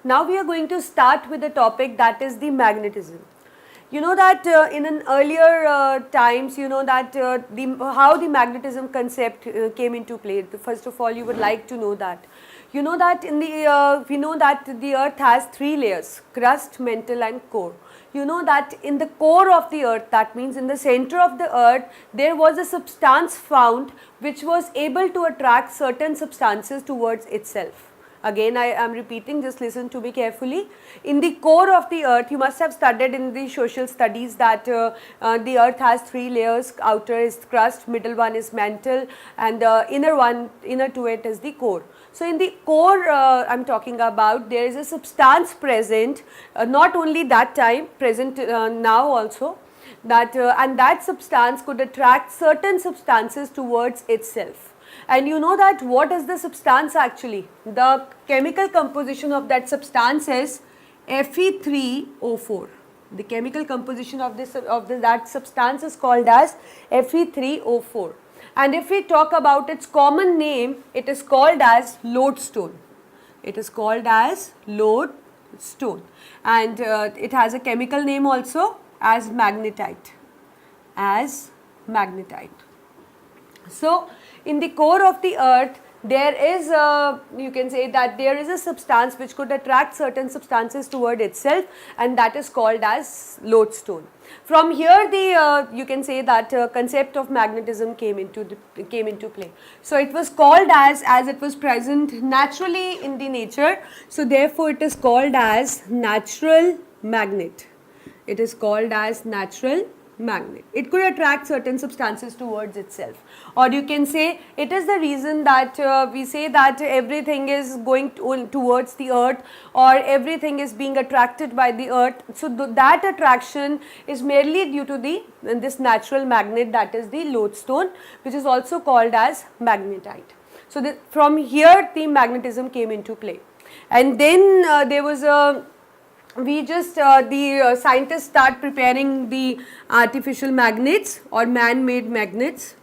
Now we are going to start with the topic that is the magnetism. You know that in an earlier times, you know that how the magnetism concept came into play. First of all, you would like to know that. You know that in the we know that the earth has three layers: crust, mantle and core. You know that in the core of the earth, that means in the center of the earth, there was a substance found which was able to attract certain substances towards itself. Again, I am repeating, just listen to me carefully. In the core of the earth, you must have studied in the social studies that the earth has three layers: outer is crust, middle one is mantle, and the inner to it is the core. So in the core I am talking about, there is a substance present, not only that time, present now also, that and that substance could attract certain substances towards itself. And you know that what is the substance actually? The chemical composition of that substance is Fe3O4. The chemical composition of that substance is called as Fe3O4. And if we talk about its common name, it is called as lodestone. It is called as lodestone. And it has a chemical name also as magnetite. As magnetite. So in the core of the earth, there is you can say that there is a substance which could attract certain substances toward itself, and that is called as lodestone. From here the you can say that concept of magnetism came into play. So it was called as it was present naturally in the nature, so therefore it is called as natural magnet. It is called as natural magnet. It could attract certain substances towards itself, or you can say it is the reason that we say that everything is going towards the earth, or everything is being attracted by the earth. So that attraction is merely due to this natural magnet, that is the lodestone, which is also called as magnetite. So from here the magnetism came into play, and then there was a the scientists start preparing the artificial magnets or man-made magnets.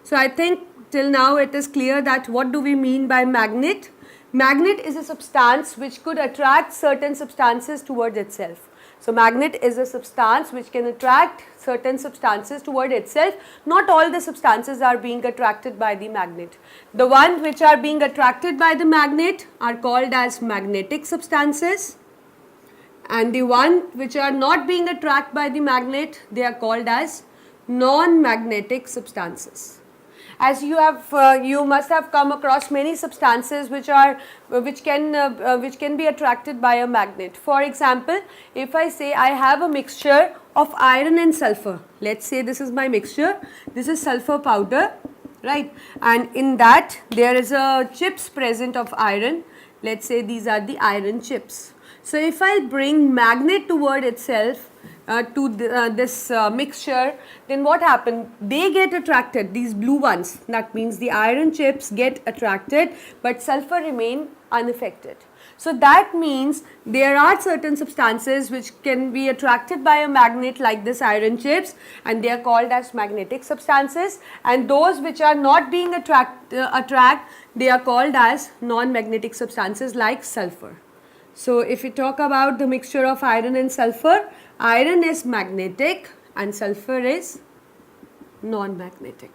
So I think till now it is clear that what do we mean by magnet? Magnet is a substance which could attract certain substances towards itself. So magnet is a substance which can attract certain substances toward itself. Not all the substances are being attracted by the magnet. The ones which are being attracted by the magnet are called as magnetic substances, and the one which are not being attracted by the magnet, they are called as non-magnetic substances. As you must have come across many substances which can be attracted by a magnet. For example, if I say I have a mixture of iron and sulfur, let's say this is my mixture, this is sulfur powder, right, and in that there is a chips present of iron. Let's say these are the iron chips. So if I bring magnet toward itself to this mixture, then what happened? They get attracted, these blue ones, that means the iron chips get attracted, but sulfur remain unaffected. So that means there are certain substances which can be attracted by a magnet like this iron chips, and they are called as magnetic substances, and those which are not being they are called as non-magnetic substances like sulfur. So if we talk about the mixture of iron and sulfur, iron is magnetic and sulfur is non-magnetic.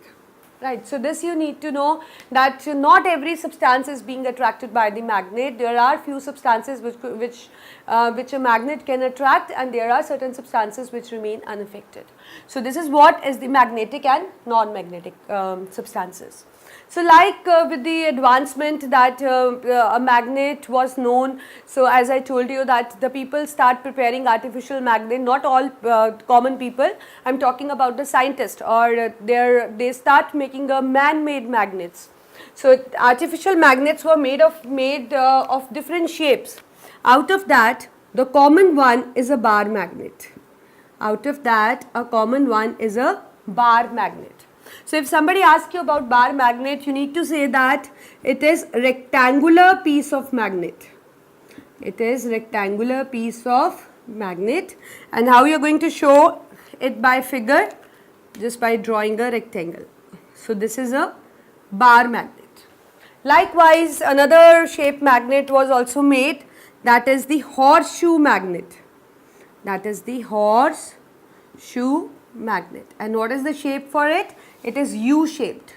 Right. So this you need to know, that not every substance is being attracted by the magnet. There are few substances which a magnet can attract, and there are certain substances which remain unaffected. So this is what is the magnetic and non-magnetic substances. So like with the advancement that a magnet was known, so as I told you that the people start preparing artificial magnet, not all common people, I am talking about the scientists, or they start making a man-made magnets. So artificial magnets were made of different shapes. Out of that, the common one is a bar magnet. Out of that, a common one is a bar magnet. So if somebody asks you about bar magnet, you need to say that it is rectangular piece of magnet. It is rectangular piece of magnet. And how you are going to show it by figure? Just by drawing a rectangle. So this is a bar magnet. Likewise, another shape magnet was also made. that is the horseshoe magnet. That is the horseshoe magnet. And what is the shape for it? It is U-shaped.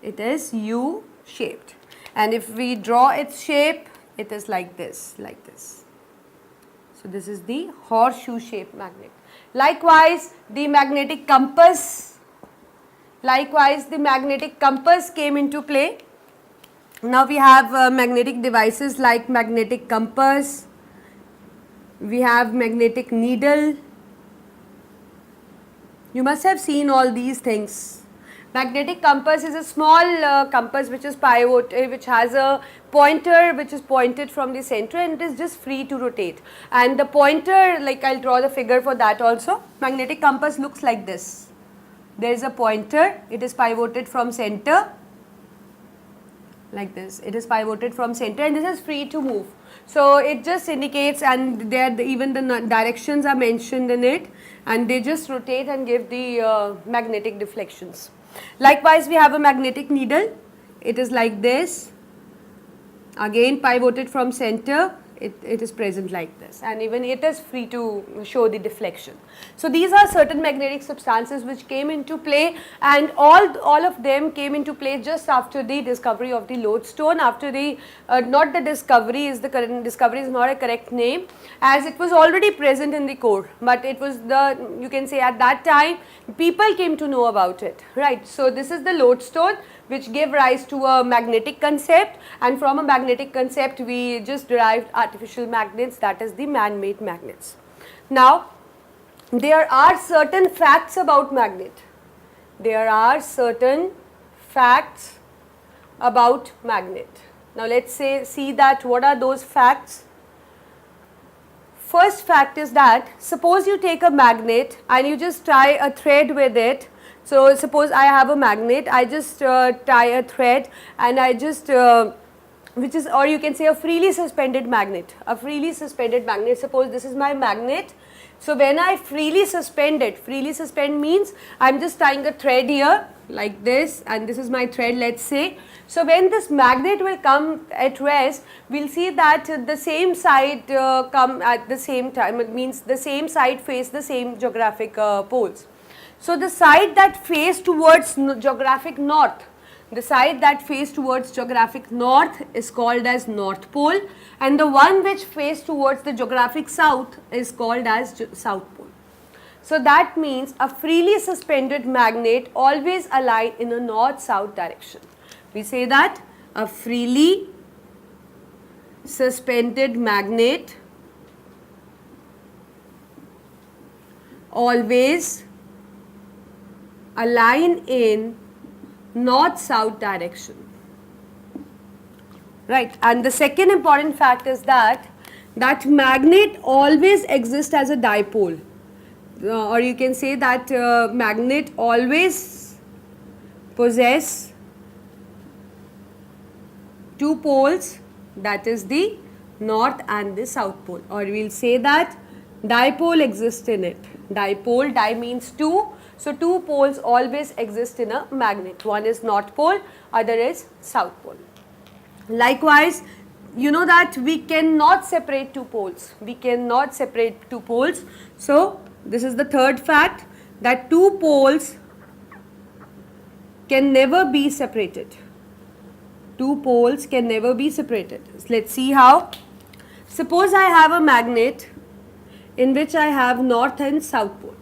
It is U-shaped. And if we draw its shape, it is like this, like this. So this is the horseshoe shaped magnet. Likewise, the magnetic compass. Likewise, the magnetic compass came into play. Now we have magnetic devices like magnetic compass. We have magnetic needle. You must have seen all these things. Magnetic compass is a small compass which is pivoted, which has a pointer which is pointed from the center, and it is just free to rotate. And the pointer, like I'll draw the figure for that also. Magnetic compass looks like this. There is a pointer, it is pivoted from center, like this. It is pivoted from center, and this is free to move. So it just indicates, and there even the directions are mentioned in it, and they just rotate and give the magnetic deflections. Likewise, we have a magnetic needle. It is like this, again pivoted from center. It is present like this, and even it is free to show the deflection. So these are certain magnetic substances which came into play, and all of them came into play just after the discovery of the lodestone. After the not the discovery is the current discovery is not a correct name, as it was already present in the core, but it was the, you can say at that time people came to know about it, right? So this is the lodestone which gave rise to a magnetic concept, and from a magnetic concept we just derived artificial magnets, that is the man-made magnets. Now there are certain facts about magnet. There are certain facts about magnet. Now let's see that what are those facts. First fact is that suppose you take a magnet and you just tie a thread with it. So suppose I have a magnet, I just tie a thread, and I just which is, or you can say a freely suspended magnet. A freely suspended magnet, suppose this is my magnet. So when I freely suspend it, freely suspend means I am just tying a thread here like this, and this is my thread, let's say. So when this magnet will come at rest, we will see that the same side come at the same time. It means the same side face the same geographic poles. So the side that face towards geographic north, the side that face towards geographic north is called as north pole, and the one which face towards the geographic south is called as south pole. So that means a freely suspended magnet always align in a north-south direction. We say that a freely suspended magnet always align in north-south direction, right? And the second important fact is that magnet always exists as a dipole, or you can say that magnet always possess two poles, that is the north and the south pole, or we will say that dipole exists in it. Dipole, di means two. So two poles always exist in a magnet. One is north pole, other is south pole. Likewise, you know that we cannot separate two poles. We cannot separate two poles. So this is the third fact, that two poles can never be separated. Two poles can never be separated. Let's see how. Suppose I have a magnet in which I have north and south pole.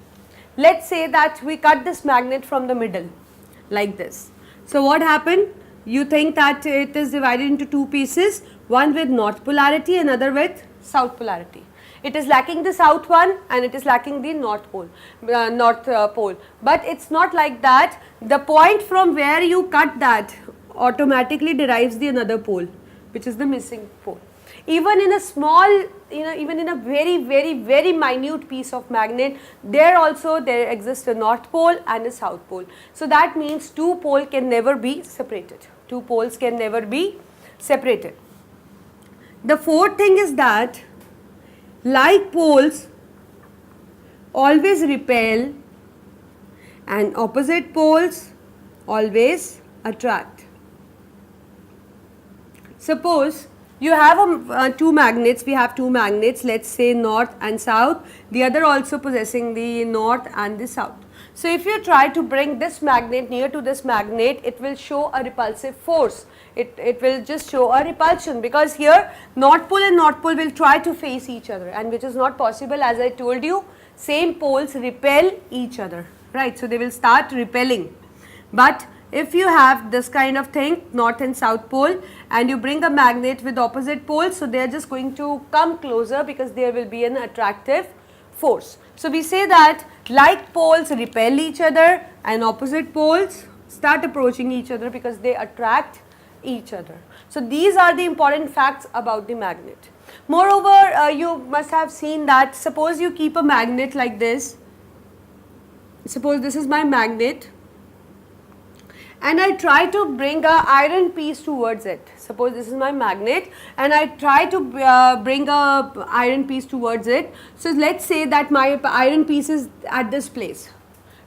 Let's say that we cut this magnet from the middle like this. So what happened? You think that it is divided into two pieces, one with north polarity, another with south polarity. It is lacking the south one and it is lacking the north pole, but it's not like that. The point from where you cut that automatically derives the another pole, which is the missing pole. Even in a small, even in a very minute piece of magnet, there exists a north pole and a south pole. So that means two poles can never be separated. Two poles can never be separated. The fourth thing is that like poles always repel and opposite poles always attract. Suppose You have two magnets, we have two magnets, let's say north and south, the other also possessing the north and the south. So if you try to bring this magnet near to this magnet, it will show a repulsive force. It will just show a repulsion, because here north pole and north pole will try to face each other, and which is not possible. As I told you, same poles repel each other, right? So they will start repelling. But if you have this kind of thing, north and south pole, and you bring a magnet with opposite poles, so they are just going to come closer because there will be an attractive force. So we say that like poles repel each other and opposite poles start approaching each other because they attract each other. So these are the important facts about the magnet. Moreover, you must have seen that suppose you keep a magnet like this. Suppose this is my magnet, and I try to bring a iron piece towards it. Suppose this is my magnet and I try to bring a iron piece towards it. So let's say that my iron piece is at this place.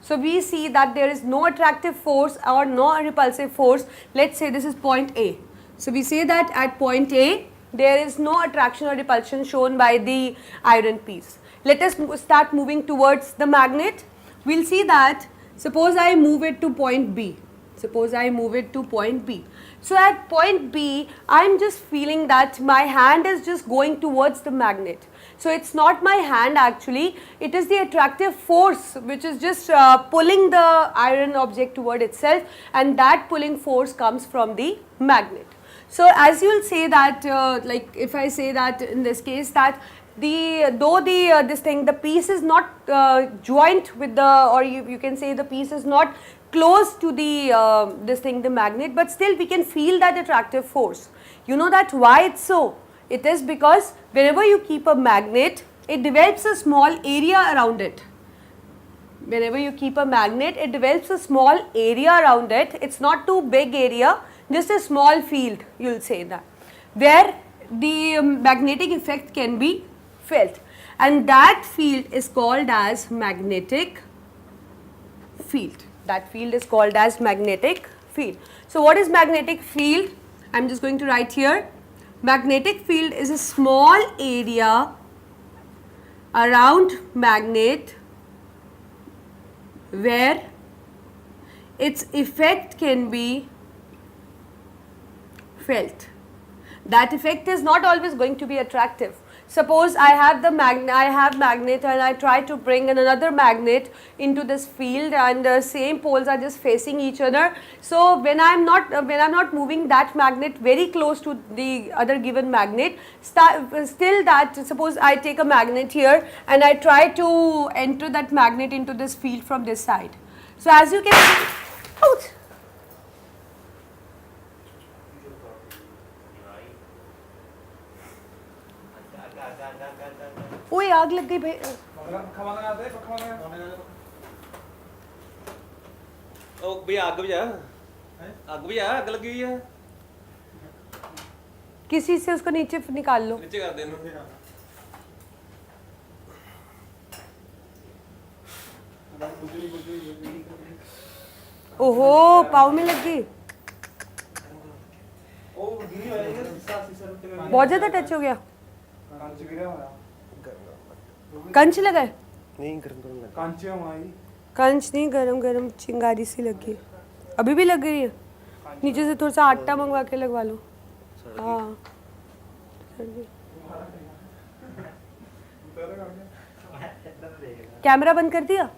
So we see that there is no attractive force or no repulsive force. Let's say this is point A. So we say that at point A there is no attraction or repulsion shown by the iron piece. Let us start moving towards the magnet. We'll see that suppose I move it to point B. Suppose I move it to point B. So at point B, I am just feeling that my hand is just going towards the magnet. So it's not my hand actually, it is the attractive force which is just pulling the iron object toward itself, and that pulling force comes from the magnet. So as you will say that like if I say that in this case that the piece is not joint with the, or you can say the piece is not close to the the magnet, but still we can feel that attractive force. You know that why it's so? It is because whenever you keep a magnet, it develops a small area around it. Whenever you keep a magnet, it develops a small area around it. It's not too big area, just a small field, you will say that, where the magnetic effect can be felt, and that field is called as magnetic field. That field is called as magnetic field. So what is magnetic field? I am just going to write here. Magnetic field is a small area around magnet where its effect can be felt. That effect is not always going to be attractive. Suppose I have magnet and I try to bring another magnet into this field, and the same poles are just facing each other. So when I'm not moving that magnet very close to the other given magnet, still that, suppose I take a magnet here and I try to enter that magnet into this field from this side. So as you can see, ouch! ओए आग लग गई भाई ओ भैया आग भी जा आग लगी हुई है किसी से उसको नीचे निकाल लो नीचे कर देना ओहो पाँव में लग गई बहुत ज्यादा टच हो गया कंच लगा है नहीं कंच नहीं गरम चिंगारी सी लगी अभी भी लग रही है नीचे से थोड़ा सा आटा मंगवा के लगवा लो हाँ कैमरा बंद कर दिया